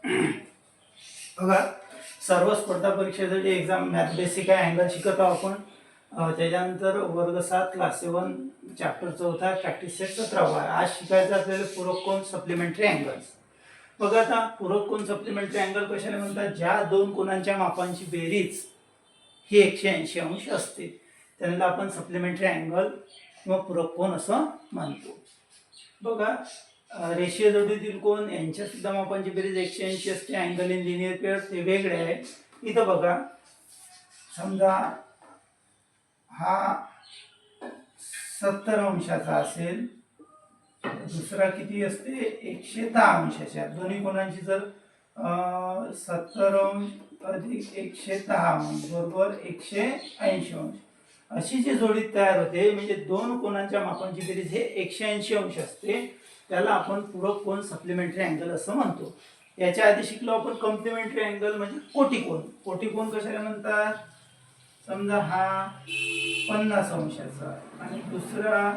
बघा, सर्व स्पर्धा परीक्षेसाठी एक्झाम मॅथ बेसिक आहे, अँगल शिकत आहोत आपण. त्याच्यानंतर वर्ग 7 क्लास 7 चॅप्टर 4 प्रॅक्टिस सेट 17 आहे. आज शिकायचं आपल्याला पूरक कोन सप्लिमेंटरी अँगल्स. बघा, आता पूरक कोन सप्लिमेंटरी अँगल कशाला म्हणतात? ज्या दोन कोनांच्या मापांची बेरीज ही 180 अंश असते त्यांना आपण सप्लिमेंटरी अँगल किंवा पूरक कोन असं म्हणतो. बघा, रेषीय जोडीतील कोन यांच्या सुद्धा मापांची बेरीज 180 असते. अँगल इन लिनियर पेअर ते वेगळे आहे. इथं बघा, समजा हा 70 अंशाचा असेल, दुसरा किती असते? 110 अंशाच्या. दोन्ही कोनांची जर 70 अंश अधिक 110 अंश बरोबर 180 अंश अशी जी जोडी तयार होते, म्हणजे दोन कोनांच्या मापांची बेरीज हे 180 अंश असते, त्याला आपण पूरक कोन सप्लिमेंटरी अँगल असं म्हणतो. याच्या आधी शिकलो आपण कॉम्प्लिमेंटरी अँगल म्हणजे कोटिकोन. कोटिकोन कशाला म्हणतात? समजा हा 50 अंशाचा आणि दुसरा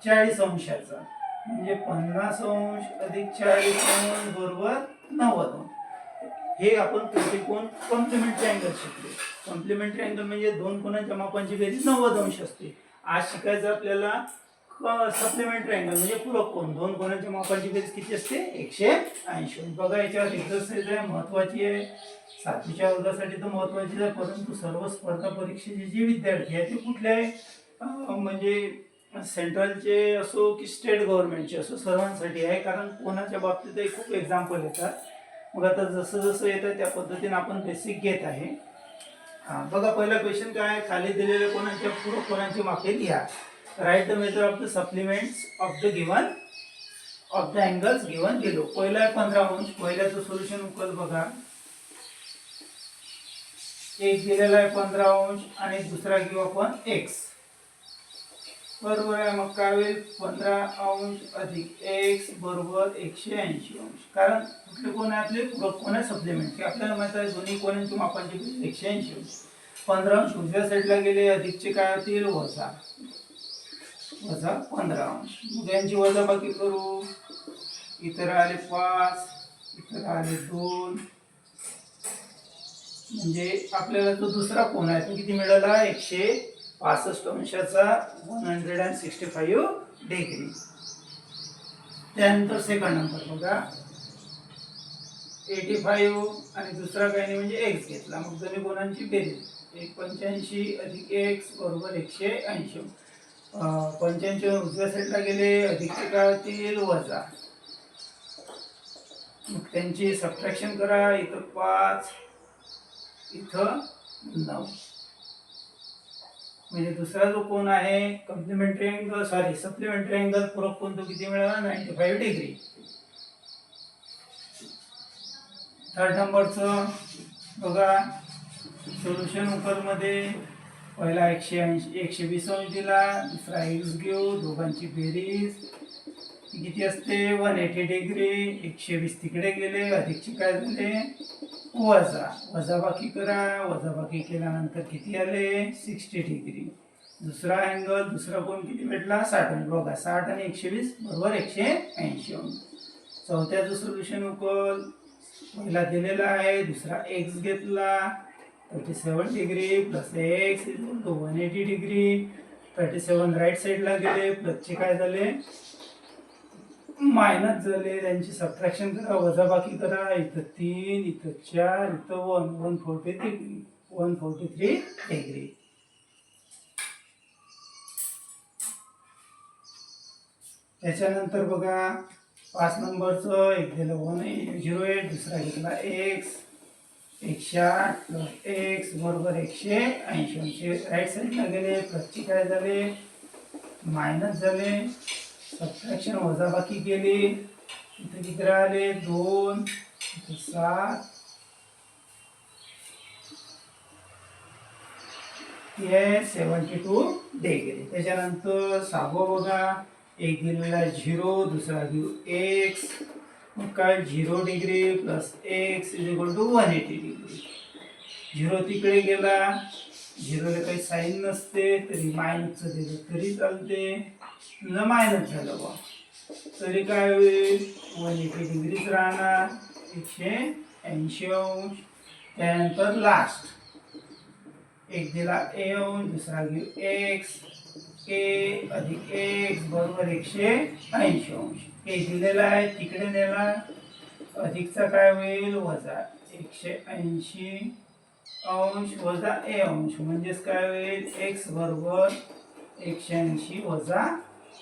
40 अंशाचा, म्हणजे 50 अंश अधिक 40 अंश बरोबर 90 अंश. हे आपण कोटिकोन कॉम्प्लिमेंटरी अँगल शिकलो. कॉम्प्लिमेंटरी अँगल म्हणजे दोन कोनांच्या मापांची बेरीज 90 अंश असते. आज शिकायचं आपल्याला सप्लिमेंटरी अँगल म्हणजे पूरक कोन. दोन कोनांच्या मापांची बेरीज किती असते? 180. बघा, याच्यावर एक्सरसाइज आहे, महत्वाची आहे. 7वीच्या वर्गासाठी तर महत्वाची आहे, परंतु सर्व स्पर्धा परीक्षेचे जे विद्यार्थी आहेत ते कुठले आहे? म्हणजे सेंट्रलचे असो की स्टेट गव्हर्नमेंटचे असो, सर्वांसाठी आहे. कारण कोणाच्या बाबतीतही खूप एक्झाम्पल येतात. मग आता जसं जसं येतं त्या पद्धतीने आपण बेसिक घेत आहे. बघा, पहिला क्वेश्चन काय आहे? खाली दिलेल्या कोनांच्या पूरक कोनांची मापे लिहा. Write the method of the supplements of the angles given below. पहिला आहे 15 अंश. पहिल्याचं सोल्युशन उकल बघा. एक दिलेला आहे 15 अंश आणि दुसरा घेऊ आपण x. बरोबर आहे. मग काय होईल? 15 अंश अधिक x बरोबर 180 अंश. कारण कुठले कोण आहे आपले? पूरक कोन आहे सप्लिमेंटरी. आपल्याला माहित आहे दोन्ही कोनांची मापांची बेरीज 180 अंश. 15 अंश उजव्या साईडला गेले, अधिकचे काय होतील? वजा 15 अंश. मग यांची वजाबाकी करू. इतर आले 5, इतर आले 2, म्हणजे आपल्याला जो दुसरा कोन आहे तो किती मिळाला? 165 अंशाचा 165 डिग्री. त्यानंतर सेकंड नंबर बघा, 85 आणि दुसरा काही नाही म्हणजे x घेतला. मग दोन्ही कोनांची बेरीज 185 अधिक x बरोबर 180. 85 उजव्या साईडला गेले, अधिकचे काय होतील? वजा. मग त्यांची सबट्रॅक्शन करा. इथं 5, इथं 9. म्हणजे दुसरा जो कोन आहे कॉम्प्लिमेंटरी अँगल सप्लिमेंटरी अँगल पूरक कोन तो किती मिळाला? 95 डिग्री. थर्ड नंबरचं बघा, सोल्युशन उकल मध्ये पहिला 120 अंश दिला, दुसरा x घेऊ. दोघांची बेरीज किती असते? 180 डिग्री. 120 तिकडे गेले, अधिकचे काय झाले? वजा. वजाबाकी करा. वजाबाकी केल्यानंतर किती आले? 60 डिग्री. दुसरा अँगल, दुसरा कोन किती भेटला? 60 अंश. बघा, 60 आणि 120 बरोबर 180 अंश. चौथ्याचं सोल्युशन उकल. पहिला दिलेला आहे, दुसरा x घेतला. 37 degree plus x equal to 180 degree. 37 right साईडला गेले, प्लसचे काय झाले? मायनस झाले. त्यांची सबट्रॅक्शन करा, वजाबाकी करा. इथं 3, इथं 4, इथं 143 डिग्री. त्याच्यानंतर बघा 5 नंबरचं एक दिलं 108, दुसरा घेतला x. 108 प्लस x बरोबर 180. राईट साईडला गेले, प्लसचे काय झाले? मायनस झाले. सबट्रॅक्शन वजाबाकी केली. इथे किती राहिले? 2, इथे 7, हे 72 डिग्री. त्याच्यानंतर 6वं बघा, एक दिलेला 0, दुसरा घेऊ x. मग काय? 0 degree plus x is equal to 180 degree. 0 तिकडे गेला, 0ला काही साईन नसते, तरी मायनसचं दिलं तरी चालते. मायनस झालं बा. तरी काय होईल 180 डिग्रीच राहणार 180 अंश. त्यानंतर लास्ट एक दिला a अंश दुसरा घेऊ x a अधिक x बरोबर 180 अंश. a दिलेला आहे तिकडे नेला अधिकचा काय होईल वजा 180 अंश वजा a अंश म्हणजेच काय होईल x बरोबर 180 वजा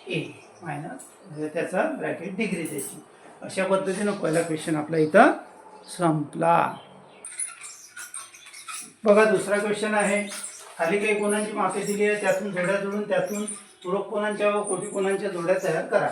a मायनस त्याचा ब्रॅकेट डिग्री द्यायची. अशा पद्धतीनं पहिला क्वेश्चन आपला इथं संपला. बघा दुसरा क्वेश्चन आहे. खाली काही कोणांची मापे दिली आहे त्यातून जोड्या जोडून त्यातून पूरक कोणांच्या व कोटी कोणांच्या जोड्या तयार करा.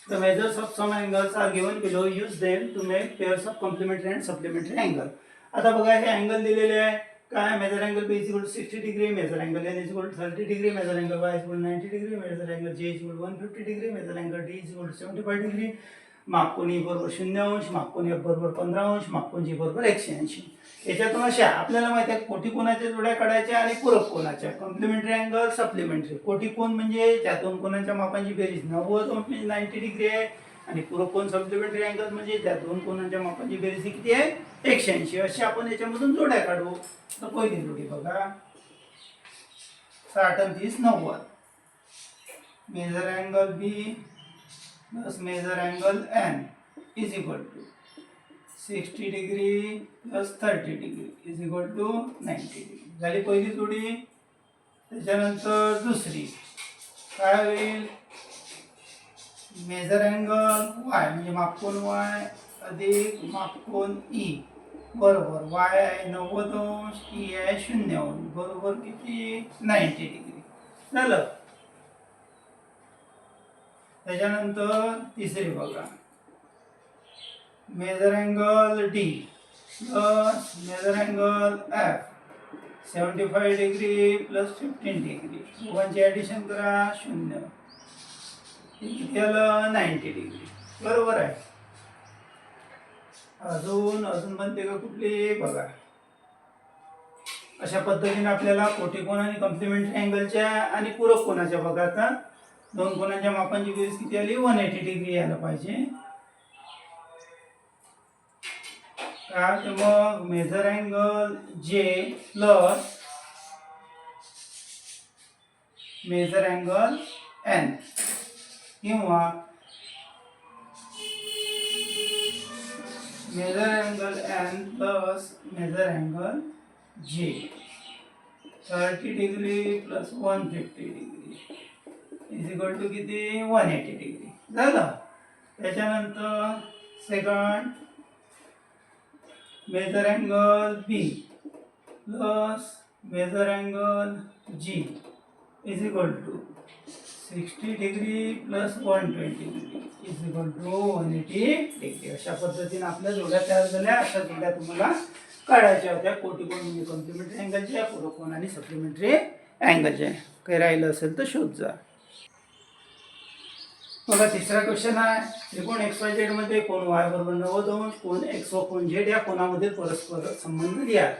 The measures of some angles are given below. Use them to make pairs of complementary and supplementary angle. आता बघा हे अँगल दिलेले आहे काय measure angle b equal to 60 degree measure angle n equal to 30 degree measure angle y equal to 90 degree measure angle j equal to 150 degree measure angle d equal to 75 degree माप कोन e बरोबर 0 अंश माप कोन f बरोबर 15 अंश माप कोन g बरोबर 180. याच्यातून अशा आपल्याला माहिती आहे कोटी कोणाच्या जोड्या काढायच्या आणि पूरक कोणाच्या. Complementary angle supplementary. कोटी कोन म्हणजे त्या दोन कोणांच्या मापांची बेरीज 90 अंश म्हणजे 90 डिग्री आहे आणि पूरक कोन सप्लिमेंटरी अँगल म्हणजे त्या दोन कोणांच्या मापांची बेरीज किती आहे 180. अशी आपण याच्यामधून जोड्या काढू. तर पहिली जोडी बघा 60 आणि 30 90. Measure angle b plus measure angle n is equal to 60 degree plus 30 degree is equal to 90 degree. झाली पहिली जोडी. त्याच्यानंतर दुसरी काय होईल मेजर अँगल y म्हणजे मापकोन y अधिक मापकोन e बरोबर y आहे 90 अंश e आहे 0 अंश बरोबर किती 90 डिग्री झालं. त्याच्यानंतर तिसरी बघा measure angle d plus measure angle f 75 degree plus 15 degree दोघांची ॲडिशन करा 0 किती आलं 90 डिग्री बरोबर आहे. अजून बनते का कुठली बघा. अशा पद्धतीने आपल्याला कोटी कोन आणि कॉम्प्लिमेंटरी अँगलच्या आणि पूरक कोनाच्या बघा. आता दोन कोणांच्या मापांची बेरीज किती आली 180 डिग्री यायला पाहिजे. काय तर मग measure angle J plus measure angle N किंवा measure angle N plus measure angle J 30 degree plus 150 degree is equal to किती 180 डिग्री झालं. त्याच्यानंतर second measure angle B plus measure angle G is equal to 60 degree plus 120 degree is equal to 180 degree. अशा पद्धतीने आपल्या जोड्या तयार झाल्या. अशा जोड्या तुम्हाला काढायच्या होत्या. कोटी कोन म्हणजे कॉम्प्लिमेंटरी अँगलच्या पूरक कोन आणि सप्लिमेंटरी अँगलच्या. काही राहिलं असेल तर शोध जा. बघा तिसरा क्वेश्चन आहे. त्रिकोण XYZ मध्ये कोन y बरोबर 90 अंश कोन x व कोन z या कोनामध्ये परस्पर संबंध द्या.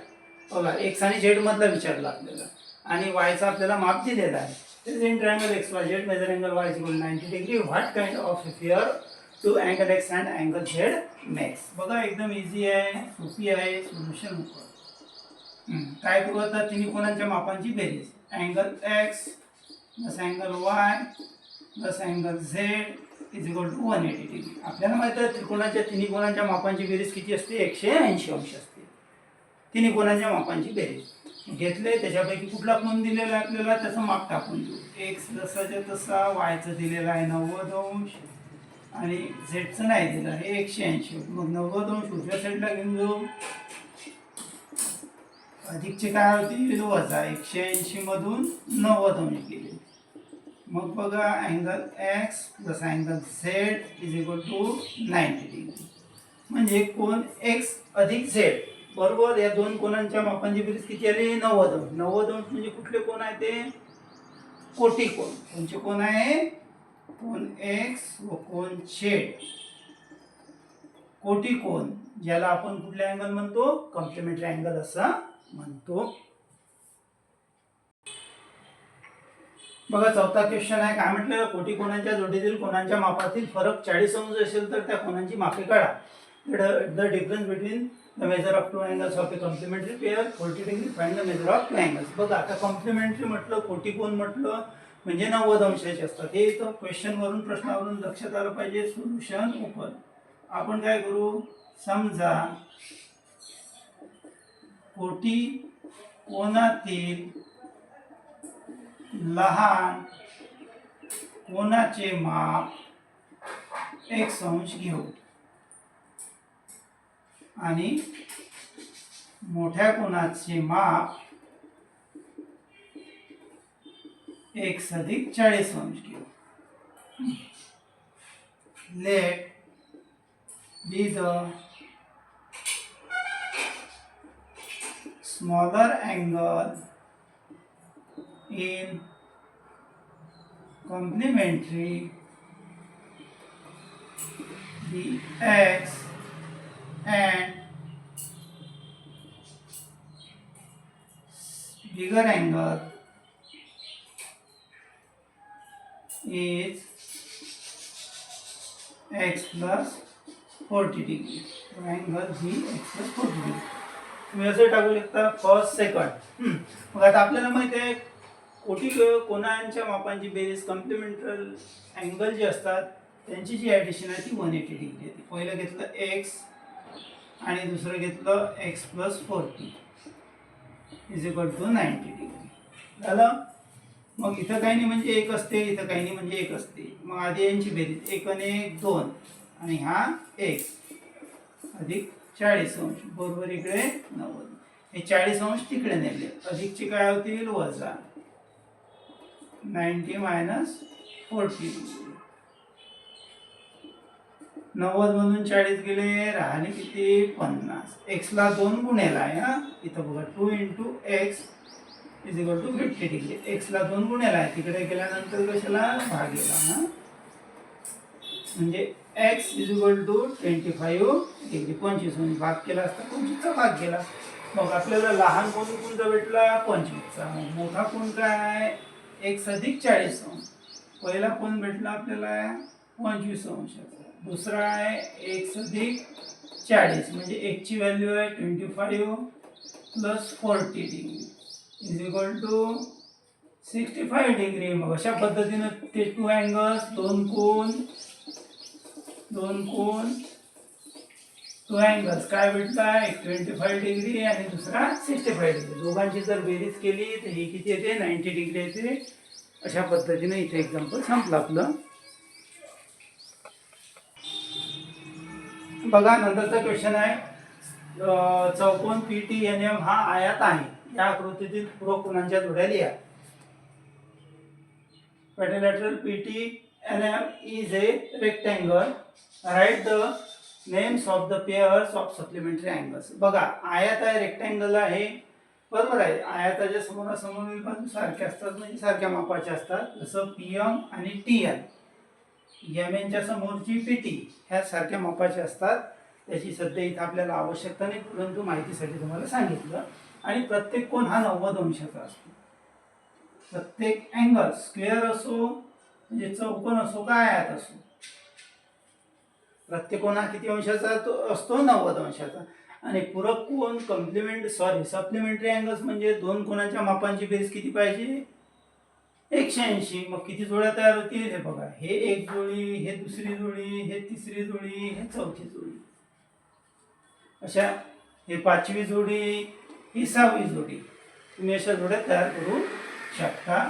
बघा x आणि z मधला विचारला आपल्याला आणि y चा आपल्याला माप दिलेला आहे. In triangle XYZ measure angle y 90 degree what kind of pair do angle x and angle z makes. बघा एकदम इझी आहे सोपी आहे सोल्युशन काय करू आता तिन्ही कोणांच्या मापांची बेरीज angle x plus angle y plus angle z is equal to 180 degree. आपल्याला माहिती आहे त्रिकोणाच्या तिन्ही कोणांच्या मापांची बेरीज किती असते 180 अंश असते. तिन्ही कोणांच्या मापांची बेरीज घेतले त्याच्यापैकी कुठला कोन दिलेला आहे आपल्याला त्याचं माप टाकून देऊ. x जसाच्या तसा y दिलेला आहे 90 अंश आणि z नाही दिलं आहे 180. मग 90 अंश उजव्या साईडला घेऊन जाऊ. अधिकचे काय होते वजा 180 मधून 90 अंश गेले. मग बघा angle x plus angle z is equal to 90 degree म्हणजे कोन x अधिक z बरोबर या दोन कोनांच्या मापांची बेरीज किती आली 90 अंश. 90 अंश म्हणजे कुठले कोन आहे ते कोटी कोन. कोणचे कोन आहे कोन x व कोन z कोटी कोन ज्याला आपण कुठले अँगल म्हणतो कॉम्प्लिमेंटरी अँगल असं म्हणतो. बघा चौथा क्वेश्चन आहे. काय म्हटलं, कोटी कोणांच्या जोडीतील कोणांच्या मापातील फरक 40 अंश असेल तर त्या कोणांची मापे काढा. The difference between the measure of two angles of a complementary pair 40 degree find the measure of two angles. बघा आता कॉम्प्लिमेंटरी म्हटलं, कोटी कोण म्हटलं म्हणजे 90 अंशाचे असतात. हे तर क्वेश्चन वरून प्रश्नावरून लक्षात आलं पाहिजे. Solution open. आपण काय करू, समजा कोटी कोणातील लहान कोणाचे माप x अंश घेऊ आणि मोठ्या कोणाचे माप x अधिक 40 अंश घेऊ. Let be the smaller angle in complementary dx and bigger angle is x plus 40 degree. Angle he x plus 40 degree. तुम्ही असं टाकू शकता फर्स्ट सेकंड. मग आता आपल्याला माहिती आहे कोटी कोणांच्या मापांची बेरीज कॉम्प्लिमेंटरी अँगल जे असतात त्यांची जी ॲडिशन आहे ती 180 डिग्री येते. पहिलं घेतलं x आणि दुसरं घेतलं x plus 40 is equal to 90 degree झालं. मग इथं काही नाही म्हणजे एक असते, इथं काही नाही म्हणजे एक असते. मग आधी यांची बेरीज 1 आणि 1 2 आणि हा x अधिक 40 अंश बरोबर इकडे 90. हे 40 अंश तिकडे नेले, अधिकचे काय होतील वजा 90 मायनस 40. 90 मधून 40 गेले, राहिले किती 50. x ला 2 गुणेला आहे हा. इथं बघा 2 into X is equal to 50 degree. x ला 2 गुणेला आहे, तिकडे गेल्यानंतर कशाला भागेला हा. म्हणजे x is equal to 25 degree. 25 म्हणून भाग केला असता 25चा भाग केला. मग आपल्याला लहान कोण कोणता भेटला 25चा. मग मोठा कोण काय x अधिक 40 अंश. पहिला कोण भेटला आपल्याला 25 अंशाचा. दुसरा आहे x अधिक 40 म्हणजे x ची व्हॅल्यू आहे 25 plus 40 degree is equal to 65 degree. मग अशा पद्धतीनं ते टू अँगल्स दोन कोण टू अँगल्स काय भेटला, एक 25 डिग्री आणि दुसरा 65 डिग्री. दोघांची जर बेरीज केली तर ही किती येते 90 डिग्री येते. अशा पद्धतीने इथे एक्झाम्पल संपलं आपलं. बघा नंतरचा क्वेश्चन आहे चौकोन PTNM हा आयात आहे. या आकृतीतील पूरक कोणांच्या जोड्या लिहा. Quadrilateral PTNM is a rectangle. Write the names of the pairs of supplementary angles. बघा आयत आहे, रेक्टँगल आहे, बरोबर आहे. आयताच्या समोरासमोरील बाजू सारख्या असतात म्हणजे सारख्या मापाच्या असतात. जसं PM आणि TN. यांच्या समोरची PT ह्या सारख्या मापाच्या असतात. त्याची सध्या इथं आपल्याला आवश्यकता नाही, परंतु माहितीसाठी तुम्हाला सांगितलं. आणि प्रत्येक कोण हा 90 अंशाचा असतो. प्रत्येक अँगल स्क्वेअर असो म्हणजे चौकोन असो का आयत असो, प्रत्येक कोण हा किती अंशाचा असतो 90 अंशाचा. आणि पूरक कोण सप्लिमेंटरी अँगल्स म्हणजे दोन कोणाच्या मापांची बेरीज किती पाहिजे 180. मग किती जोड्या तयार होतील हे बघा. हे एक जोडी, हे दुसरी जोडी, हे तिसरी जोडी, हे चौथी जोडी. अशा हे 5वी जोडी, ही 6वी जोडी. तुम्ही अशा जोड्या तयार करू शकता.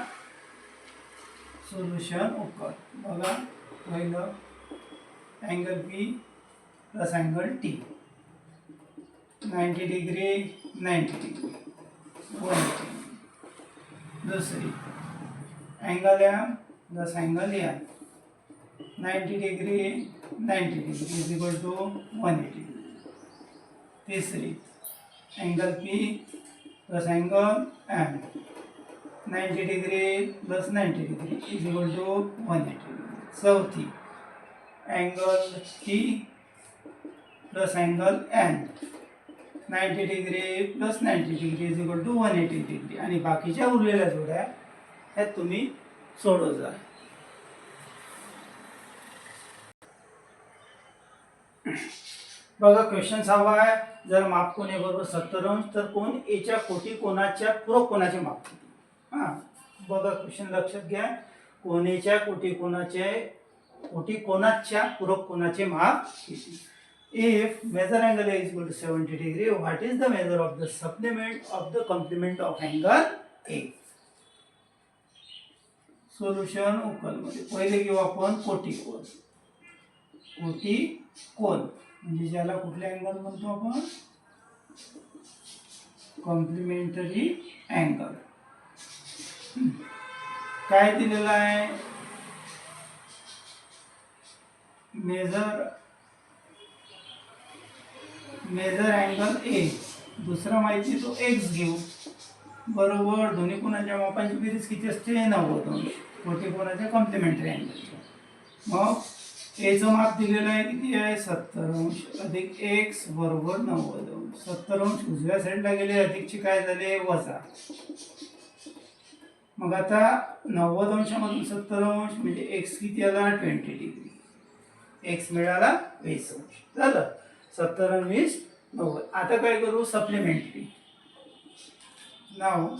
सोल्युशन ओकर. बघा पहिलं angle P plus angle T 90 degree 90 degree 180. दुसरी angle M plus angle N 90 degree 90 degree is equal to 180. तिसरी angle P plus angle M 90 degree plus 90 degree is equal to 180. चौथी angle T plus angle N 90 degree plus 90 degree is equal to 180 degree. आणि बाकीच्या उरलेल्या जोड्या ह्यात तुम्ही सोडवजा. बघा question 6 आहे. जर माप कोन ए बरोबर 70 अंश तर कोन एच्या कोटी कोनाच्या पूरक कोनाचे माप किती. बघा क्वेश्चन लक्षात घ्या. कोनेच्या कोटी कोनाच्या पूरक कोनाचे माप किती. If measure angle A is equal to 70 degree, what is the measure of the supplement of the complement of angle A? Solution उकल मध्ये पहिले घेऊ आपण कोटी कोन म्हणजे ज्याला कुठला अँगल म्हणतो आपण, कॉम्प्लिमेंटरी अँगल. काय दिलेलं आहे, मेजर अँगल ए, दुसरा माहिती तो एक्स घेऊ. बरोबर दोन्ही कोणाच्या मापांची बेरीज किती असते, 90 अंश. कोटी कोणाच्या कॉम्प्लिमेंटरी अँगलच्या. मग एचं माप दिलेलं आहे किती आहे, 70 अंश अधिक एक्स बरोबर 90 अंश. 70 अंश उजव्या साईडला गेले, अधिकचे काय झाले वजा. मग आता 90 अंशामधून 70 अंश म्हणजे एक्स किती आला 20 डिग्री. एक्स मिळाला 20 अंश. झालं 70 आणि 20 90. आता काय करू, सप्लिमेंटरी. नाव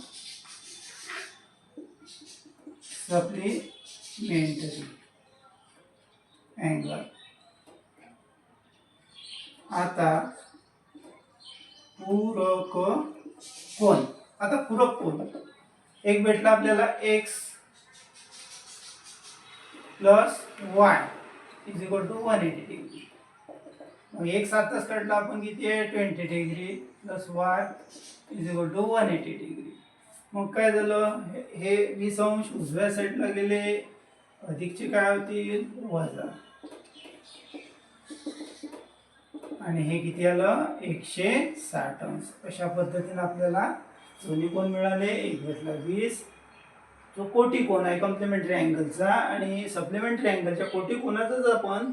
सप्लिमेंटरी अँगल. आता पूरक कोन. आता पूरक कोन एक भेटला आपल्याला X plus Y is equal to 180 degree. मग एक सातच काढला आपण किती आहे 20 degree plus Y is equal to 180 degree. मग काय झालं, हे 20 अंश उजव्या साईडला गेले, अधिकचे काय होतील वजा, आणि हे किती आलं 160 अंश. अशा पद्धतीने आपल्याला दोन्ही कोन मिळाले. एक भेटला 20 जो कोटी कोन आहे कॉम्प्लिमेंटरी अँगलचा, आणि सप्लिमेंटरी अँगलच्या कोटी कोनाचाच आपण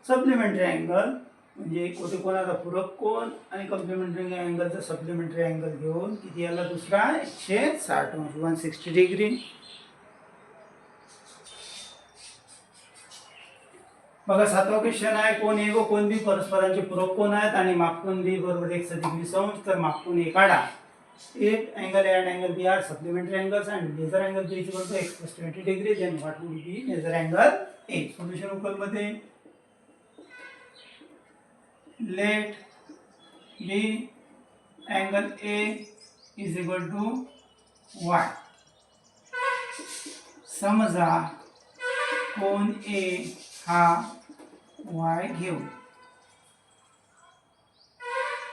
सप्लिमेंटरी अँगल म्हणजे कोटी कोनाचा पूरक कोन आणि कॉम्प्लिमेंटरी अँगलचा सप्लिमेंटरी अँगल घेऊन किती आला दुसरा 160 अंश 160 डिग्री. बघा 7वा क्वेश्चन आहे. कोन ए व कोन बी परस्परांचे पूरक कोन आहेत आणि मापकोन बी बरोबर 120 अंश. तर मापकोन ए काढा. If angle A and angle B are supplementary angles and measure angle B is equal to x plus 20 degree, then what will be measure angle A? Solution उकल मध्ये let B angle A is equal to y. समजा कोन A हा y घेऊ.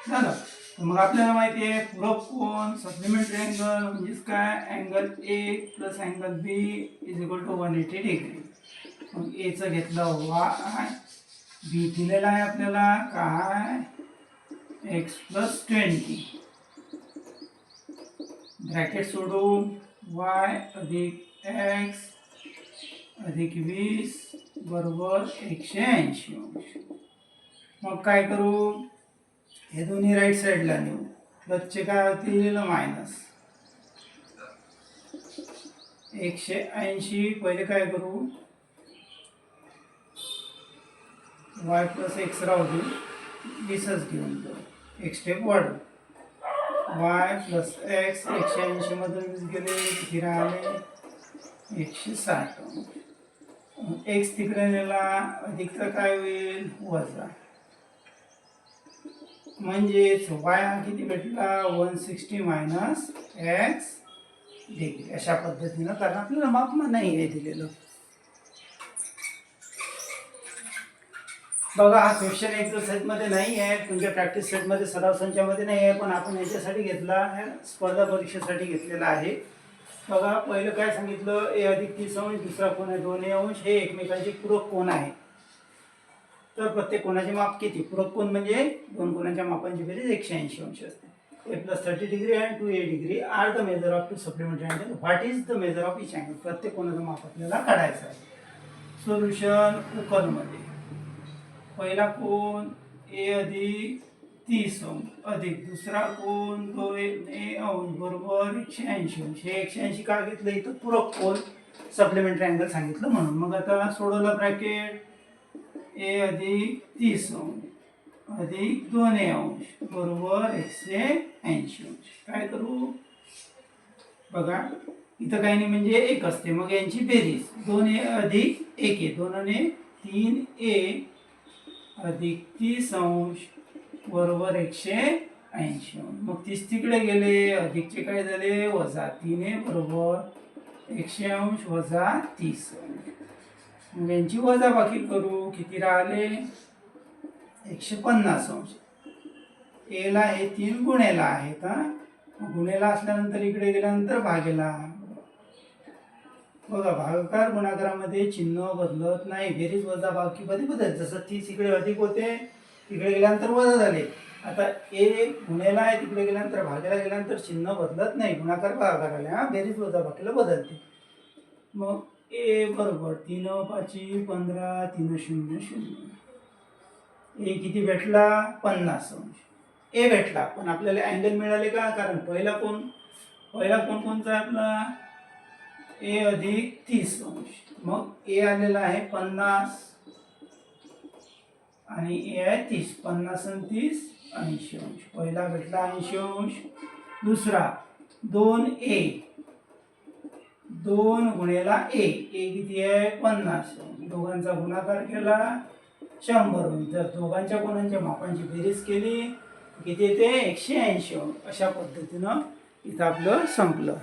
झालं. मग आपल्याला माहिती आहे पूरक कोन सप्लिमेंटरी अँगल म्हणजेच काय, angle A plus angle B is equal to 180 degree. मग एचं घेतलं वाय, बी दिलेला आहे आपल्याला काय एक्स प्लस 20, ब्रॅकेट सोडून वाय अधिक एक्स अधिक 20 बरोबर 180 अंश. मग काय करू, हे दोन्ही राईट साईडला नेऊ. प्लसचे काय होतील मायनस 180. पहिले काय करू, वाय प्लस एक्स राहू दे, 20च घेऊन जाऊ. एक स्टेप वाढू. वाय प्लस एक्स 180 मधून 20 गेले किती राहिले 160. एक्स तिकडे नेला, अधिकचा काय होईल वजा, म्हणजेच वाय हा किती भेटला 160 मायनस एक्स डिग्री. अशा पद्धतीनं, कारण आपल्याला माप नाही आहे दिलेलं. बघा हा क्वेश्चन एक्सरसाइज मध्ये नाही आहे, तुमच्या प्रॅक्टिस सेटमध्ये सराव संचामध्ये नाही आहे, पण आपण याच्यासाठी घेतला स्पर्धा परीक्षेसाठी घेतलेला आहे. बघा पहिलं काय सांगितलं, ए अधिक 30 अंश, दुसरा कोन आहे 2a अंश, हे एकमेकांचे पूरक कोन आहे. तर प्रत्येक कोणाचे माप किती, पूरक कोन म्हणजे दोन कोणाच्या मापांची बेरीज 180 अंश असते. a plus 30 degree and 2a degree are the measure of two supplementary angle. What is the measure of each angle? प्रत्येक कोणाचं माप आपल्याला काढायचं आहे. सोल्युशन उकलमध्ये पहिला कोन a अधिक 30 अंश अधिक दुसरा कोन 2a अंश बरोबर 180 अंश. हे 180 का घेतलं, इथं पूरक कोन सप्लिमेंटरी अँगल सांगितलं म्हणून. मग आता सोडवलं ब्रॅकेट ए अधिक 30 अंश अधिक 2a अंश बरोबर 180 अंश. काय करू बघा, इथं काही नाही म्हणजे एक असते, मग यांची बेरीज 2a अधिक 1a 2ने 3a अधिक 30 अंश बरोबर 180 अंश. मग 30 तिकडे गेले, अधिकचे काय झाले वजा 3a बरोबर 100 अंश वजा 30 अंश. मग यांची वजाबाकी करू, किती राहिले 150 अंश. एला हे 3 गुणेला आहेत, गुणेला असल्यानंतर इकडे गेल्यानंतर भागेला. बघा भागाकार गुणाकारामध्ये चिन्ह बदलत नाही, बेरीज वजाबाकी मध्ये बदल. जसं 30 इकडे अधिक होते, तिकडे गेल्यानंतर वजा झाले. आता ए गुणेला आहे, तिकडे गेल्यानंतर भागेला गेल्यानंतर चिन्ह बदलत नाही, गुणाकार भागाकाराला बेरीज वजाबाकीला बदलते. मग ए बरोबर 3 5 15 3 0 0. ए किती भेटला 50 अंश. ए भेटला, पण आपल्याला अँगल मिळाले का, कारण पहिला कोण कोणता आहे आपला ए अधिक 30 अंश. मग ए आलेला आहे 50 आणि ए आहे 30. 50 आणि 30 80 अंश. पहिला भेटला 80 अंश. दुसरा 2a 2 गुणेला ए किती आहे 50. दोघांचा गुणाकार केला 100 होईल. जर दोघांच्या कोणांच्या मापांची बेरीज केली किती येते 180 अंश. अशा पद्धतीनं इथं आपलं संपलं.